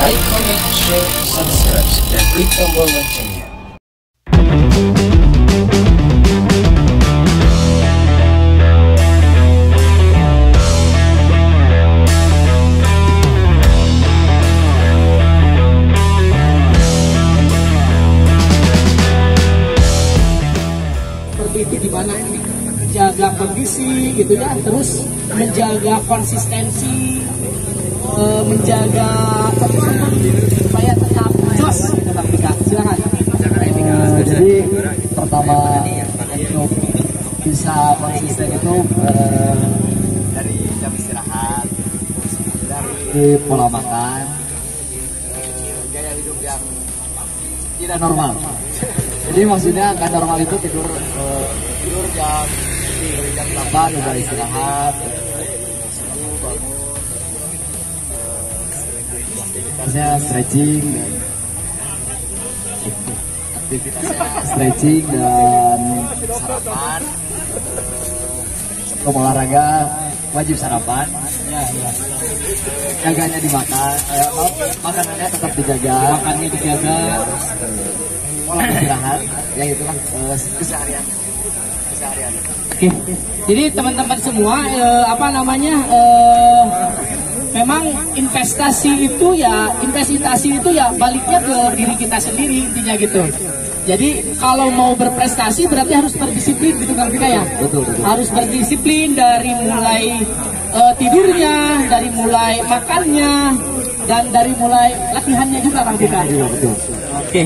Like, comment, share, subscribe, dan klik tombol loncengnya. Itu gimana ini menjaga kondisi gitu ya, terus menjaga konsistensi, menjaga supaya tetap jos gitu Bang Dika. Silakan. Jadi pertama untuk bisa konsisten itu dari jam istirahat, dari pola makan, gaya hidup yang tidak normal. Jadi maksudnya nggak normal itu tidur jam 8 udah istirahat, bangun, aktivitasnya stretching dan sarapan. Sebelum olahraga wajib sarapan. Jaganya dimakan, makanannya tetap dijaga, pola istirahat, ya itu kan keseharian. Oke. Jadi teman-teman semua memang investasi itu ya baliknya ke diri kita sendiri intinya gitu. Jadi kalau mau berprestasi berarti harus berdisiplin gitu Kang Dika ya. Betul. Harus berdisiplin dari mulai tidurnya, dari mulai makannya, dan dari mulai latihannya juga Kang Dika. Iya, betul. Oke.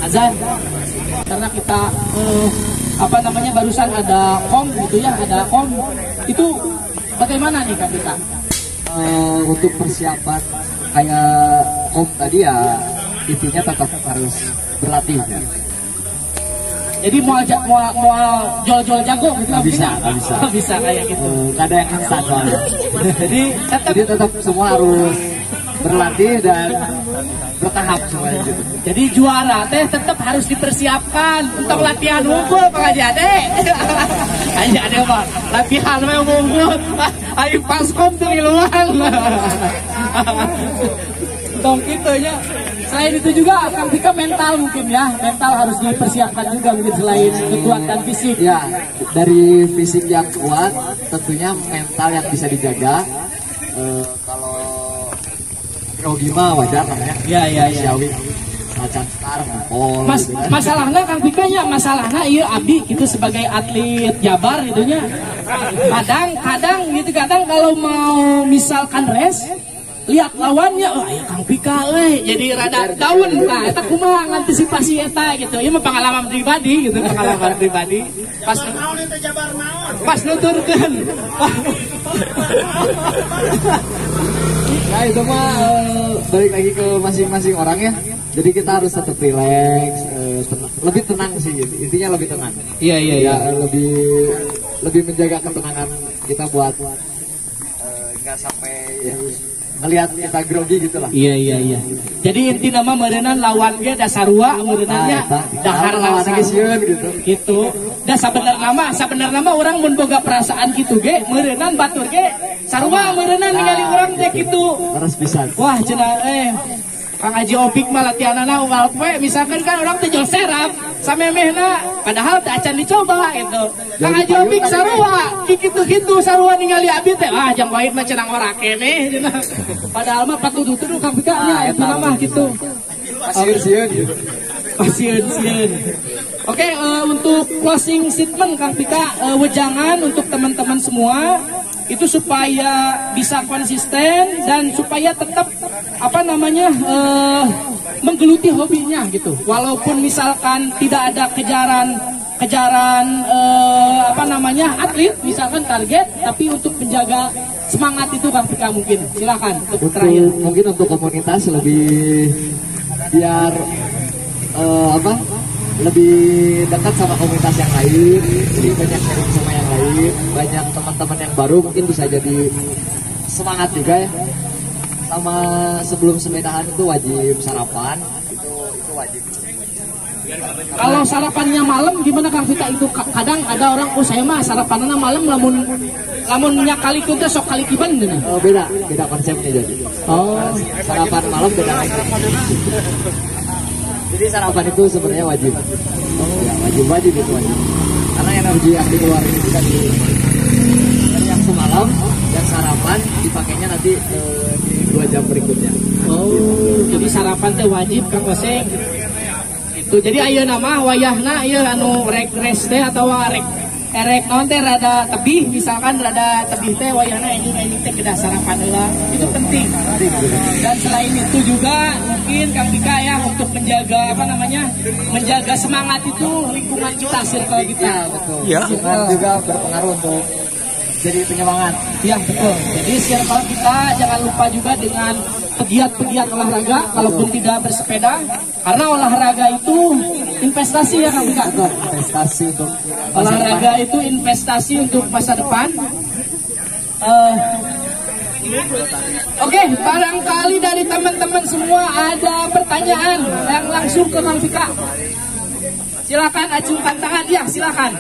Azan, karena kita barusan ada kom gitu ya, itu bagaimana nih Kak Dika? Untuk persiapan kayak kom tadi ya, intinya tetap harus berlatih ya. Jadi mau jual jago gitu nggak bisa. Bisa kayak gitu. Nggak ada yang instan soalnya. Jadi tetap semua harus berlatih dan bertahap semuanya gitu. Jadi juara teh tetap harus dipersiapkan untuk latihan unggul Pak Haji Ade. Haji Ade Pak, latihan mah unggul. Ayo paskom tuh iluan. Dong gitu ya. Selain itu juga Kang Dika mental mungkin ya. Mental harus dipersiapkan juga mungkin selain kekuatan fisik. Ya, dari fisik yang kuat tentunya mental yang bisa dijaga. Kalau grogi mah wajar namanya. Iya. Siawi macan star pol. Masalahnya Kang Dika nya iya abdi gitu sebagai atlet Jabar gitunya. Kadang kalau mau misalkan race lihat lawannya, ya Kang Dika jadi rada daun lah. Eta kumaha ngantisipasi eta gitu. Ieu mah pengalaman pribadi gitu, Pas nuturkeun. Nah itu mah balik lagi ke masing-masing orang ya. Jadi kita harus tetap relax, lebih tenang sih gitu. Intinya lebih tenang. Iya. Ya, lebih menjaga ketenangan kita buat nggak sampai ngelihat kita grogi gitu lah. Iya. Jadi inti nama meureunna lawan ge da sarua meureunanya dahar lawan gitu. Gitu. Da sabenerna mah urang mun boga perasaan kitu ge meureunna batur ge sarua meureunna ningali urang teh kitu. Terus pisan. Wah cenah Kang Haji Opik mah latihanana unggal poe misalkan kan orang teh jol serap samemehna padahal teh acan dicoba gitu. Kang Haji Opik sarua kitu-kitu sarua ningali abdi teh jang wahid mah cenah ora keneh cenah. Padahal mah patuduh Kang Dika nya eta mah gitu. Pasieun. Oke, untuk closing statement Kang Dika, wejangan untuk teman-teman semua itu supaya bisa konsisten dan supaya tetap menggeluti hobinya gitu. Walaupun misalkan tidak ada kejaran atlet misalkan target, tapi untuk menjaga semangat itu Kang Dika mungkin silakan untuk terakhir. Mungkin untuk komunitas lebih biar lebih dekat sama komunitas yang lain, jadi banyak sharing sama yang lain, banyak teman-teman yang baru mungkin bisa jadi semangat juga ya. Sama sebelum sepedahan itu wajib sarapan, itu wajib. Kalau sarapannya malam gimana Kang Vika itu? Kadang ada orang, oh saya mah sarapannya malam lamunnya kali kunta sok kali kiban gitu. Oh, beda konsepnya jadi. Oh, Sarapan malam beda lagi. Jadi sarapan itu sebenarnya wajib. Ya, wajib itu wajib. Karena energi yang dikeluarin itu dari yang semalam dan sarapan dipakainya nanti di 2 jam berikutnya. Oh, jadi sarapan teh wajib Kang Oseng. Itu jadi ayeuna nama wayahna ieu anu rek rest teh atau erek naon teh rada tebih, misalkan rada tebih teh wayahna ini teh kedah sarapan heula. Itu penting. Dan selain itu juga mungkin Kang Vika ya untuk menjaga menjaga semangat itu lingkungan kita, circle kita. Ya, betul. Ya. Juga berpengaruh untuk jadi penyemangat. Ya, betul. Jadi circle kita jangan lupa juga dengan pegiat-pegiat olahraga, kalaupun tidak bersepeda, karena olahraga itu investasi ya Kang Vika. Investasi untuk olahraga itu investasi untuk masa depan. Oke, barangkali dari teman-teman semua ada pertanyaan yang langsung ke Kang Vika. Silakan acungkan tangan, ya silakan.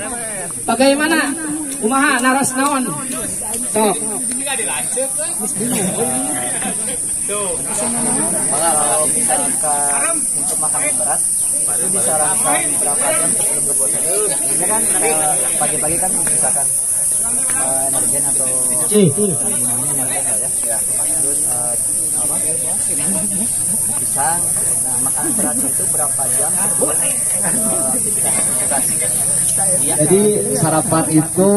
Bagaimana? Kumaha naras naon? Sok. Kalau misalkan untuk makanan berat itu disarankan berapa jam sebelum ke puasa. Ini kan pagi-pagi kan misalkan energen atau namanya ya. Terus pisang. Nah, makanan beratnya itu berapa jam sebelum aktivitas. Jadi sarapan itu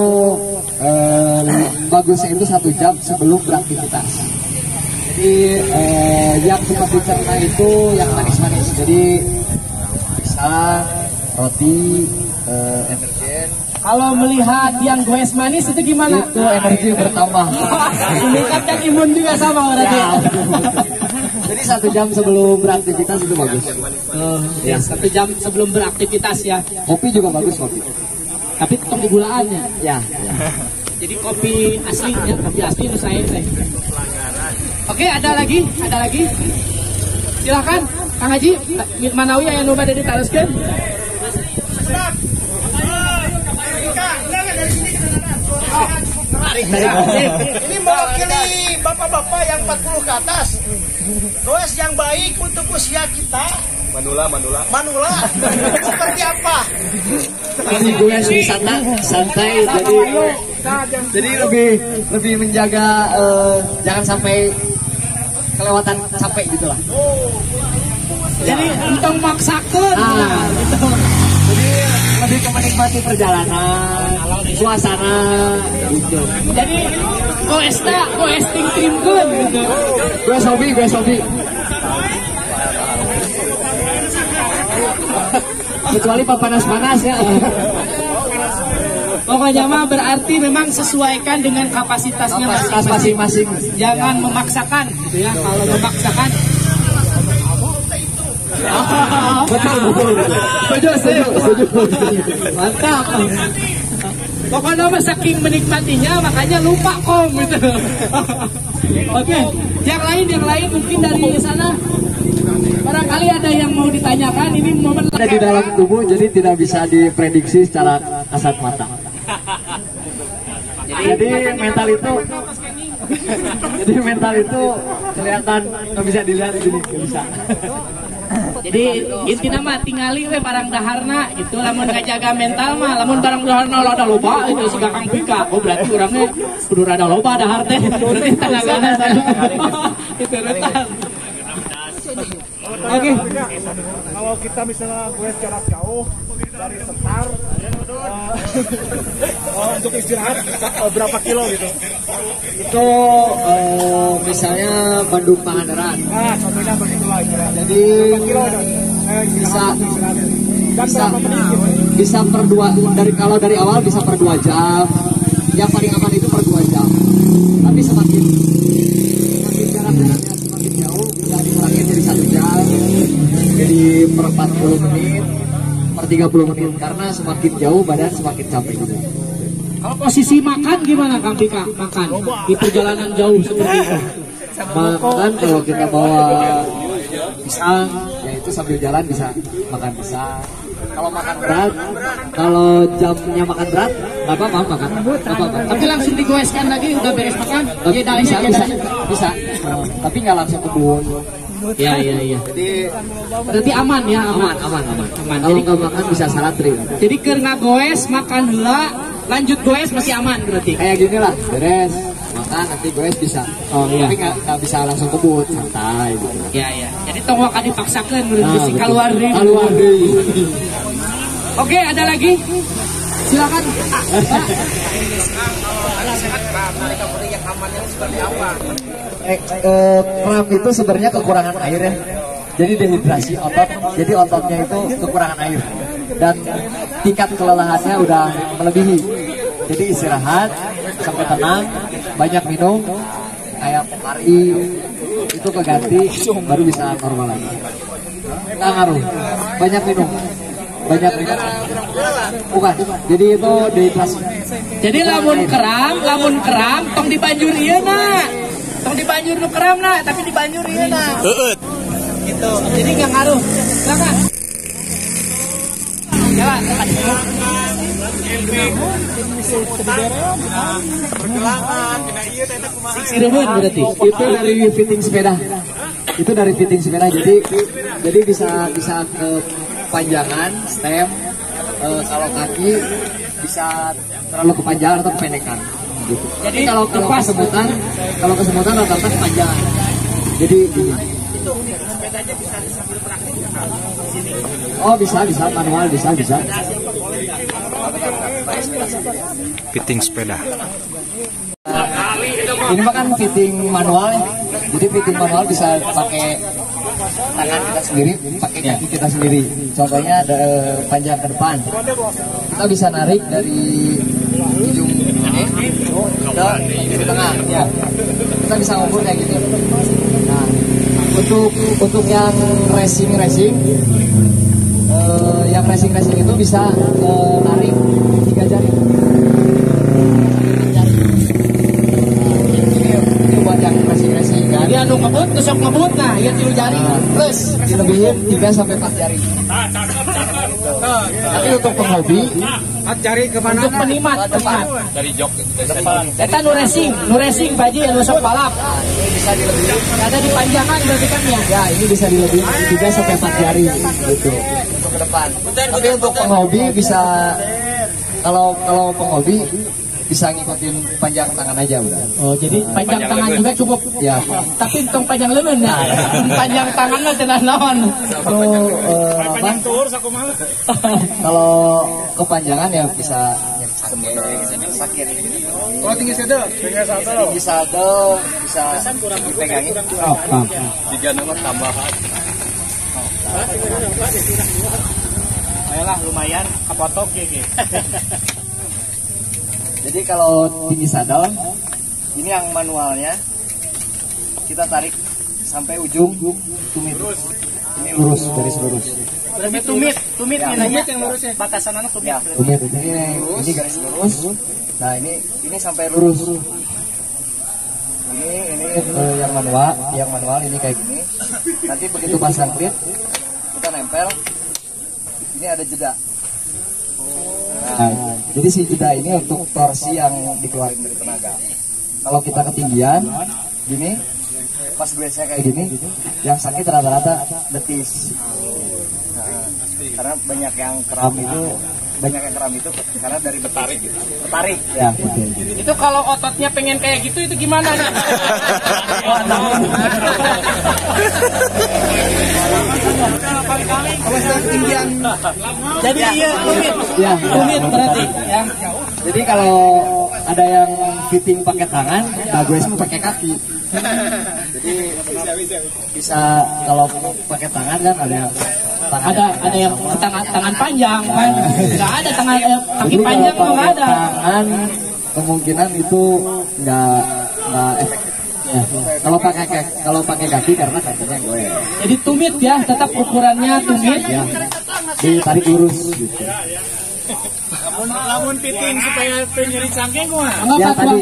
bagusnya itu 1 jam sebelum beraktivitas. Jadi yang suka dicerna itu yang manis-manis. Jadi pisang, roti, energen. Kalau melihat yang goes manis itu gimana? Itu energi bertambah. Meningkatkan imun juga sama berarti. Ya, jadi 1 jam sebelum beraktivitas itu bagus. Ya, 1 jam sebelum beraktivitas ya. Kopi juga bagus kopi. Tapi tetap di gulaannya. Ya. Jadi kopi asli ya, kopi asli itu saya. Oke, ada lagi. Silakan Kang Haji, Manawi aya nu bade diteruskeun. Ini mewakili bapak-bapak yang 40 ke atas. Goes yang baik untuk usia kita. Manula. Seperti apa? Ini gue wisata santai jadi lebih menjaga jangan sampai kelewatan capek gitulah. Jadi entong maksakeun. Gitu. Jadi lebih menikmati perjalanan, suasana gitu. Jadi goes ting-timkeun gitu. Gue hobi. Kecuali panas ya. Pokoknya mah berarti memang sesuaikan dengan kapasitasnya masing-masing. Jangan memaksakan gitu ya. Kalau memaksakan betul. Mantap. pokoknya mah saking menikmatinya makanya lupa kok gitu. Oke, yang lain mungkin dari sana barangkali ada yang mau ditanyakan. Ini momen ada di dalam tubuh jadi tidak bisa diprediksi secara kasat mata. Jadi mental itu kelihatan nggak bisa dilihat gini, nggak bisa. Jadi intinya mah tingali we barang daharna gitu, lamun ngajaga mental mah lamun barang daharna ada loba itu si Kang Vika. Oh berarti orangnya kudu rada loba dahar teh. Berarti tenagana itu rentan. Oke. Kalau kita misalnya gue jarak jauh dari Setar untuk istirahat berapa kilo gitu? Itu misalnya Bandung Pangandaran. Nah, contohnya begitulah istirahat. Jadi bisa per 2 kalau dari awal bisa per 2 jam. Yang paling aman itu per 2 jam. Tapi semakin jaraknya semakin jauh bisa dikurangi jadi 1 jam. Jadi per 40 menit, per 30 menit karena semakin jauh badan semakin capek juga. Kalau posisi makan gimana Kang Vika? Makan di perjalanan jauh seperti itu. Makan kalau kita bawa pisang, yaitu sambil jalan bisa makan pisang. Kalau makan berat, kalau jamnya makan berat, nggak apa-apa makan, nggak apa-apa. Tapi langsung digoeskan lagi udah beres makan. Bisa, bisa. Tapi nggak langsung kebun. Iya. Jadi Berarti aman ya, aman. kalau nggak makan bisa salatri. Jadi keur ngagoes makan heula, lanjut goes masih aman berarti. Kayak gini lah, beres makan nanti goes bisa. Oh, iya. Tapi nggak bisa langsung kebun, santai gitu. Iya. Jadi tong wakan dipaksakan berarti si betul. keluar deui. Keluar deui. Oke, ada lagi? Silakan. Kram itu sebenarnya kekurangan air ya. Jadi dehidrasi otot, jadi ototnya itu kekurangan air dan tingkat kelelahannya udah melebihi. Jadi istirahat sampai tenang, banyak minum, kayak hari itu keganti baru bisa normal lagi. Nggak ngaruh, banyak minum. Bukan, jadi itu dehidrasi. Jadi lamun keram tong dibanjur ieu na. Tong dibanjur nu keram na, tapi dibanjur ieu na. Gitu. Jadi enggak ngaruh. Silakan. Jalan. Sireun berarti. Itu dari fitting sepeda. Jadi bisa ke panjangan, stem. Kalau kaki bisa terlalu kepanjangan atau kependekan. Gitu. Jadi kalau kesemutan rata-rata kepanjangan. Jadi gini. Oh bisa manual bisa. Fitting sepeda. Ini mah kan fitting manual ya. Jadi fitting manual bisa pakai tangan kita sendiri, pakai kaki kita sendiri. Contohnya ada panjang ke depan. Kita bisa narik dari ujung ini ke tengah. Ya. Kita bisa ngumpul kayak gitu. Nah, untuk yang racing itu bisa narik 3 jari. Ini buat yang racing kan. Dia anu ngebut, tusuk ngebut nah, ieu 3 jari. Plus dilebihin 3 sampai 4 jari. Tapi untuk penghobi, Untuk penikmat. Dari jok Eta nu racing baji anu sok balap. ini bisa dilebihin. Ada di panjangan berarti kan ya. Ya, ini bisa dilebihin 3 sampai 4 jari gitu. Untuk ke depan. Tapi untuk penghobi bisa kalau penghobi bisa ngikutin panjang tangan aja udah. Oh, jadi panjang tangan juga cukup. Ya. Tapi untung panjang leuweun ya. Panjang tangan mah cenah naon. Itu apa? Kalau kepanjangan ya bisa sakit. Oh, tinggi sadel. Bisa dipegangin. Oh. tiga nomor tambahan. Ayolah lumayan kapotok ya. Jadi kalau tinggi sadel, ini yang manualnya kita tarik sampai ujung tumit. Ini lurus, garis lurus. Berarti tumit Ya. nanya yang lurusnya. Batasanana tumit. Ya, tumit ini garis lurus. Nah ini sampai lurus. Ini yang manual ini kayak gini. Nanti begitu pasang klit, kita nempel. Ini ada jeda. Nah, jadi si jeda ini untuk torsi yang dikeluarin dari tenaga. Kalau kita ketinggian, gini, pas gue kayak gini, yang sakit rata-rata betis. Nah, karena banyak yang kram itu karena dari betarik gitu. Betarik. Ya. Itu kalau ototnya pengen kayak gitu itu gimana nih? Ketinggian. Jadi iya tumit berarti ya. Jadi kalau ada yang fitting pakai tangan, bagusnya pakai kaki. Jadi bisa kalau pakai tangan kan ada yang Ada yang tangan panjang kan? Nggak ada tangan kaki panjang tuh nggak ada. Tangan kemungkinan itu nggak efektif. Ya. Kalau pakai kaki karena kakinya gue. Jadi tumit ya, tetap ukurannya tumit. Ya, ditarik lurus gitu. Lamun piting supaya nyeri cangkeng mah. Ya tadi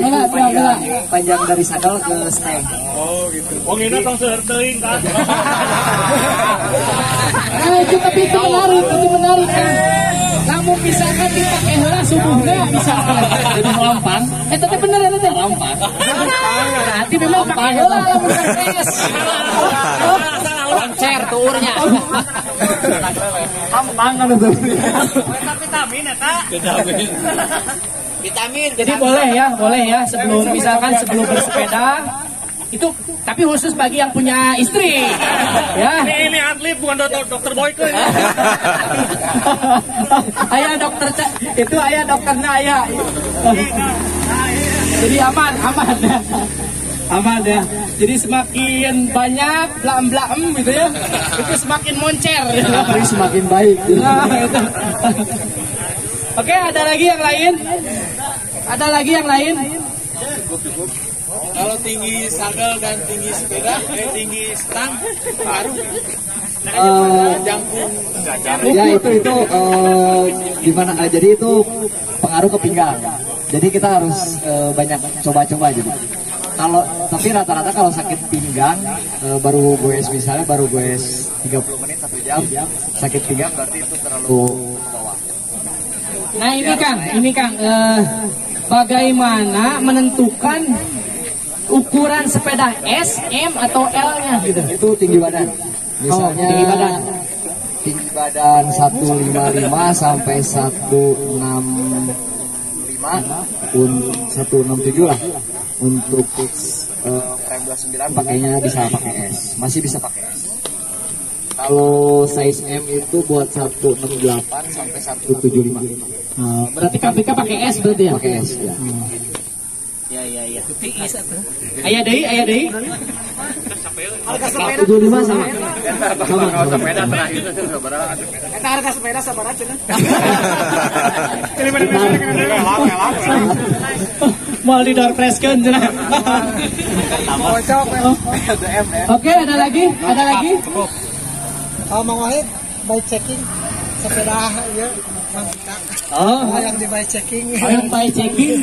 panjang dari sadel ke steng. Oh gitu. Oh ini tong seueur teuing kan. Itu tapi itu menarik kan. Namun misalkan dipakai heula subuhnya misalkan jadi melompang, tapi bener ya teh melompang. Berarti memang pakai heula lamun stres. Loncer tuurnya. Gampang kan itu. Vitamin eta. Vitamin. Jadi boleh ya sebelum bersepeda itu, tapi khusus bagi yang punya istri. Ya. Ini atlet bukan dokter Boyke. Ayah dokter itu ayah dokternya ayah. Jadi aman ya. Jadi semakin banyak blam gitu ya, itu semakin moncer. Tapi semakin baik. Nah, itu. Oke, ada lagi yang lain? Kalau tinggi sadel dan tinggi sepeda, tinggi stang, baru jangkung. Ya itu gimana? Jadi itu pengaruh ke pinggang. Jadi kita harus banyak coba-coba jadi. Tapi rata-rata kalau sakit pinggang baru goes 30 menit 1 jam sakit pinggang berarti itu terlalu bawah. Nah ini Kang, bagaimana menentukan ukuran sepeda S, M atau L-nya gitu? Itu tinggi badan. Misalnya tinggi badan 155 sampai 167 lah. Untuk frame 29 pakainya bisa pakai S, masih bisa pakai S. Kalau size M itu buat 168 sampai 175. Berarti KPK pakai S berarti ya? Pakai S ya. Ya. Ayah deui. Harga 75 sama. Sepeda terakhir Eta harga sepeda sabaraha cenah? Mau di door press kan? Oke, ada lagi? Mang Wahid by checking sepeda ya Mang Kita. Yang di by checking. Yang by checking.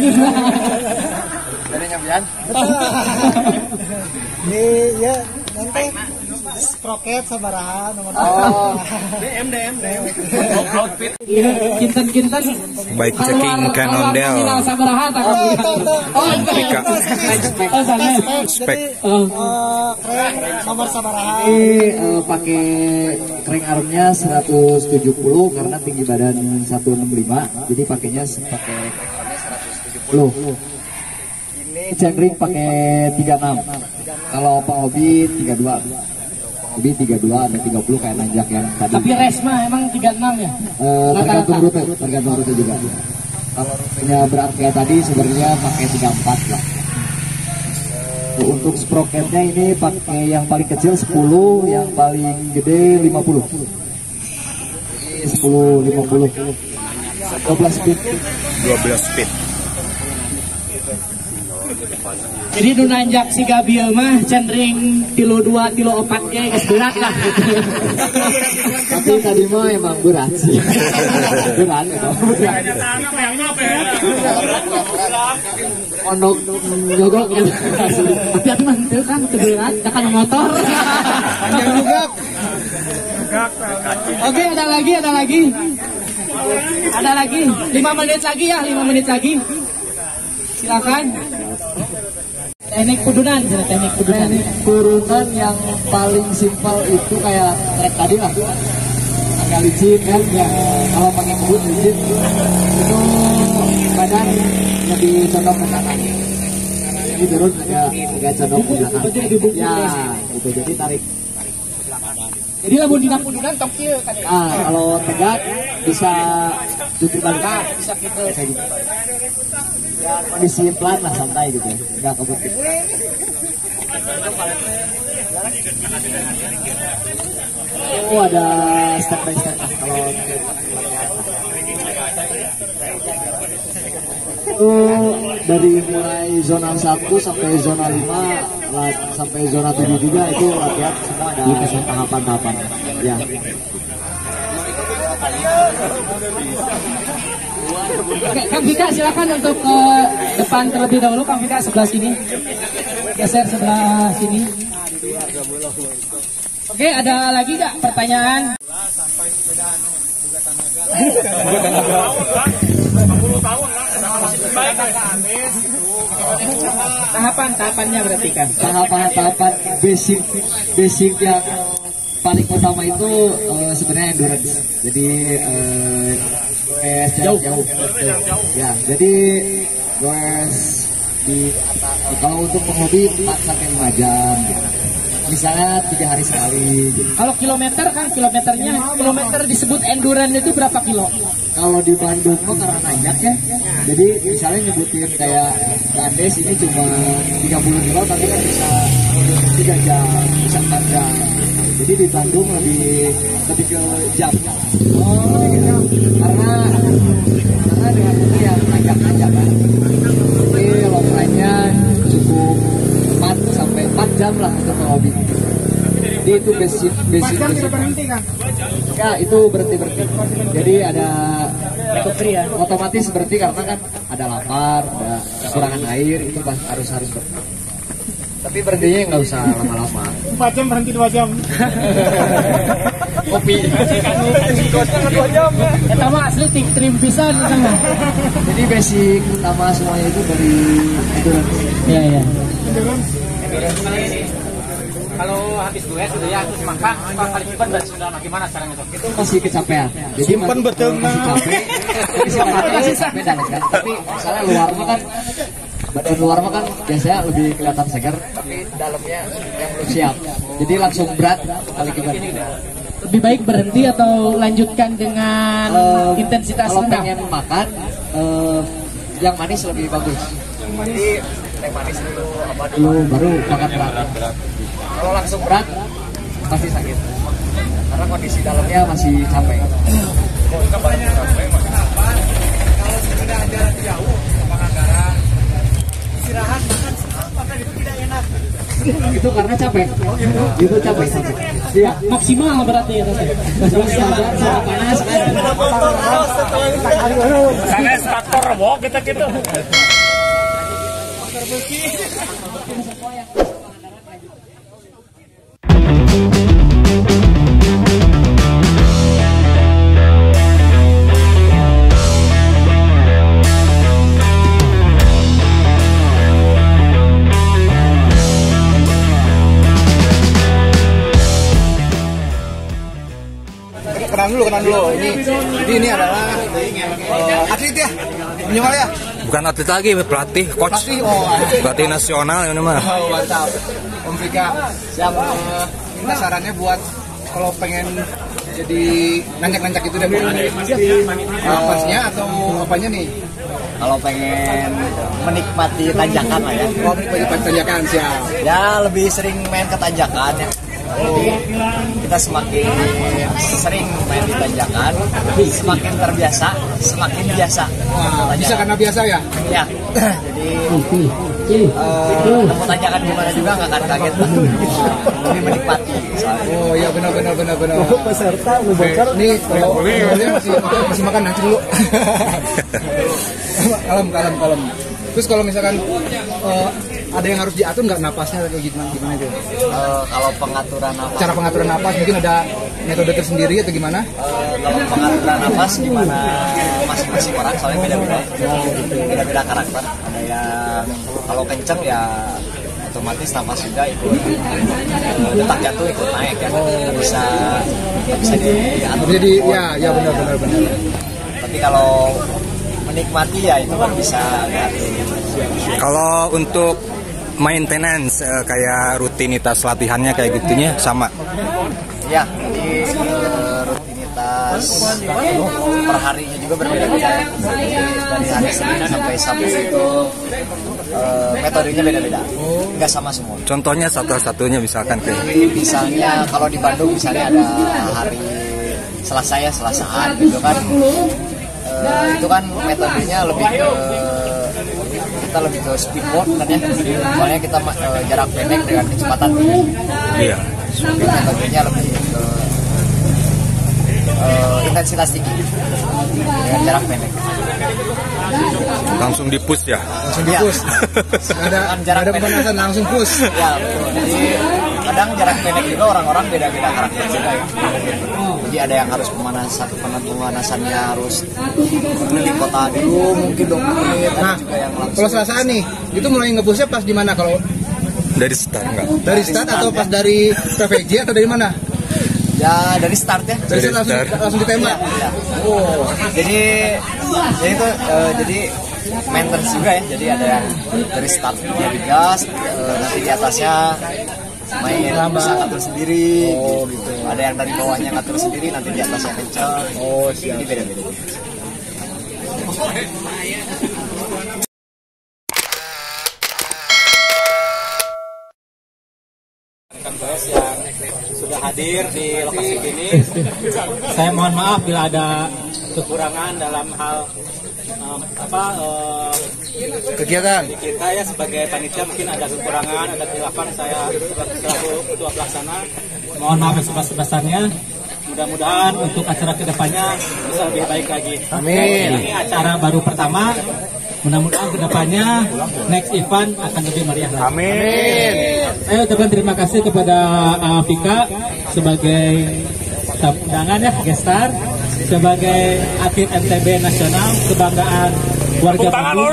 Dari nyabian. Ya nanti sprocket sabaraha nomor. DM. Kinten. Baik checking Cannondale. Sabaraha tak? Pika. Spek. Nomor sabaraha. Ini pakai crank armnya 170 karena tinggi badan 165, jadi pakainya pakai crank armnya 170. Ini cengkring pakai 36. Kalau penghobi 32. Penghobi 32 ada 30 kayak nanjak yang tadi. Tapi resma emang 36 ya? Tergantung rute juga. Kalau rutenya berat kayak tadi sebenarnya pakai 34 lah. Untuk sprocketnya ini pakai yang paling kecil 10, yang paling gede 50. Ini 10 50. 12 speed. Jadi nu nanjak si Gabriel mah cenderung kilo 2, kilo 4 ge geus berat lah. Tapi tadi mah emang berat sih. Berat itu. Pondok nyogok gitu. Hati-hati mah teu kan teu berat, kan motor. Panjang juga. Oke, ada lagi. 5 menit lagi. Silakan. Teknik pudunan yang paling simpel itu kayak trek tadi lah, agak licin kan ya. Kalau pakai boot licin itu badan lebih condong ke kanan, ini turun agak condong ke belakang ya itu, jadi tarik. Jadi lamun dina pudunan tong kieu kan. Kalau tegak bisa jungkir balik, Bisa gitu. ya kondisi pelan lah, santai gitu ya, nggak kebut. Oh, ada step by step kalau itu dari mulai zona 1 sampai zona 5 sampai zona 7 juga itu latihan semua ada tahapan-tahapan ya. Oke, Kang Vika silakan untuk ke depan terlebih dahulu. Kang Vika sebelah sini. Geser sebelah sini. Oke, ada lagi nggak pertanyaan? Tahapannya berarti kan? Tahapan basic yang paling utama itu sebenarnya endurance. Jadi jarak jauh. Ya, jadi goes di kalau untuk penghobi 4 sampai 5 jam. Misalnya 3 hari sekali. Kalau kilometer kan kilometer disebut endurance itu berapa kilo? Kalau di Bandung kok karena nanjak ya. Jadi misalnya nyebutin kayak Gandes ini cuma 30 kilo tapi kan bisa 3 jam, bisa 4 jam. Jadi di Bandung lebih ke jam. Oh, karena dengan itu yang nanjak-nanjak kan. Jadi long ride-nya cukup 4 sampai 4 jam lah untuk hobi. Jadi itu basic. Berhenti kan? Ya itu berhenti. Jadi ada otomatis berhenti karena kan ada lapar, ada kekurangan air itu harus berhenti. Tapi berhentinya nggak usah lama-lama. 4 jam berhenti 2 jam. Kopi. 2 jam. Eta mah asli trim pisan sama. Jadi basic utama semuanya itu dari endurance. Iya. Kalau habis gue sudah ya terus makan kali simpan sudah gimana caranya tuh? Itu masih kecapean. Jadi Simpen betul masih capek. Tapi sebenarnya masih capek dan kan. Tapi misalnya luar mah kan badan luar mah kan biasanya lebih kelihatan segar, tapi dalamnya yang belum siap. Jadi langsung berat kali kibar. Lebih baik berhenti atau lanjutkan dengan intensitas kalau rendah? pengen makan yang manis lebih bagus. Jadi teh manis dulu baru makan berat. Kalau langsung berat pasti sakit karena kondisi dalamnya masih capek. Kalau sudah jarak jauh, makan darah, istirahat, makan itu tidak enak. Itu karena capek. Itu capek. Iya. Maksimal berarti ya. Sama panas kan. Saya faktor robok kita gitu. Kenalan dulu. Ini adalah atlet ya, minimal ya. Bukan atlet lagi, pelatih, coach. Pelatih nasional ini mah. Oh, mantap. Om Vika, siap. Minta sarannya buat kalau pengen jadi nanjak-nanjak itu dan napasnya atau apanya nih? Kalau pengen menikmati tanjakan lah ya. Oh, menikmati tanjakan siap. Ya lebih sering main ke tanjakan ya. Jadi kita semakin sering main di tanjakan, semakin terbiasa, semakin biasa. Wah, bisa karena biasa ya? Ya. Jadi ketemu tanjakan gimana juga nggak akan kaget lah. Lebih menikmati. Oh iya benar. Peserta bocor. Nih kalau masih makan nanti dulu. kalem. Terus kalau misalkan ada yang harus diatur nggak napasnya atau gimana itu? Kalau pengaturan napas. Cara pengaturan napas mungkin ada metode tersendiri atau gimana? Kalau pengaturan napas gimana masing-masing orang soalnya beda-beda karakter. Ada yang kalau kenceng ya otomatis napas juga ikut detak jantung ikut naik ya. Bisa diatur. Jadi ya benar. Tapi kalau menikmati ya itu kan bisa Kalau untuk maintenance kayak rutinitas latihannya kayak gitunya sama. ya, jadi rutinitas per harinya juga berbeda-beda. Dari hari Senin sampai Sabtu itu metodenya beda-beda, nggak sama semua. Contohnya satu-satunya misalkan kayak Misalnya kalau di Bandung misalnya ada hari Selasa ya, Selasaan gitu kan. Itu kan metodenya lebih ke kita lebih ke speedboat kan ya, soalnya kita jarak pendek dengan kecepatan tinggi. iya. Metodenya lebih ke intensitas tinggi dengan jarak pendek. Langsung di-push ya. Langsung di-push. Ada pemanasan langsung push. Ya, betul. Jadi kadang jarak pendek juga orang-orang beda-beda karakter juga ya. Jadi ada yang harus pemanasannya harus keliling kota dulu mungkin 20 menit. Nah, juga yang langsung. kalau Selasa nih, itu mulai nge-pushnya pas di mana kalau Dari start enggak? dari start atau pas dari PVJ atau dari mana? Ya dari start ya. Dari start langsung ditembak. Ya. Oh, jadi itu jadi maintenance juga ya. Jadi ada yang dari start dari gas, nanti di atasnya main bisa ngatur sendiri. Oh gitu. Ada yang dari bawahnya ngatur sendiri, nanti di atasnya kencang. Oh siap. Jadi beda-beda. Yang sudah hadir di lokasi ini, saya mohon maaf bila ada kekurangan dalam hal Kegiatan. kita ya sebagai panitia mungkin ada kekurangan, ada khilafan saya selaku ketua pelaksana. Mohon maaf yang sebesar-besarnya. Mudah-mudahan untuk acara kedepannya bisa lebih baik lagi. Amin. Ini acara baru pertama. Mudah-mudahan kedepannya next event akan lebih meriah lagi. Amin. Saya ucapkan terima kasih kepada Vika sebagai tamu undangan ya, gestar, sebagai atlet MTB nasional, kebanggaan warga Bandung.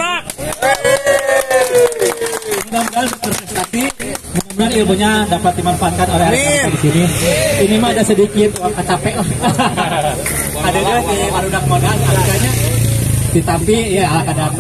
Mudah-mudahan berprestasi, mudah-mudahan ilmunya dapat dimanfaatkan oleh anak-anak di sini. Ini mah ada sedikit capek lah. Ada juga di barudak modal, harganya ditampi ya kadang.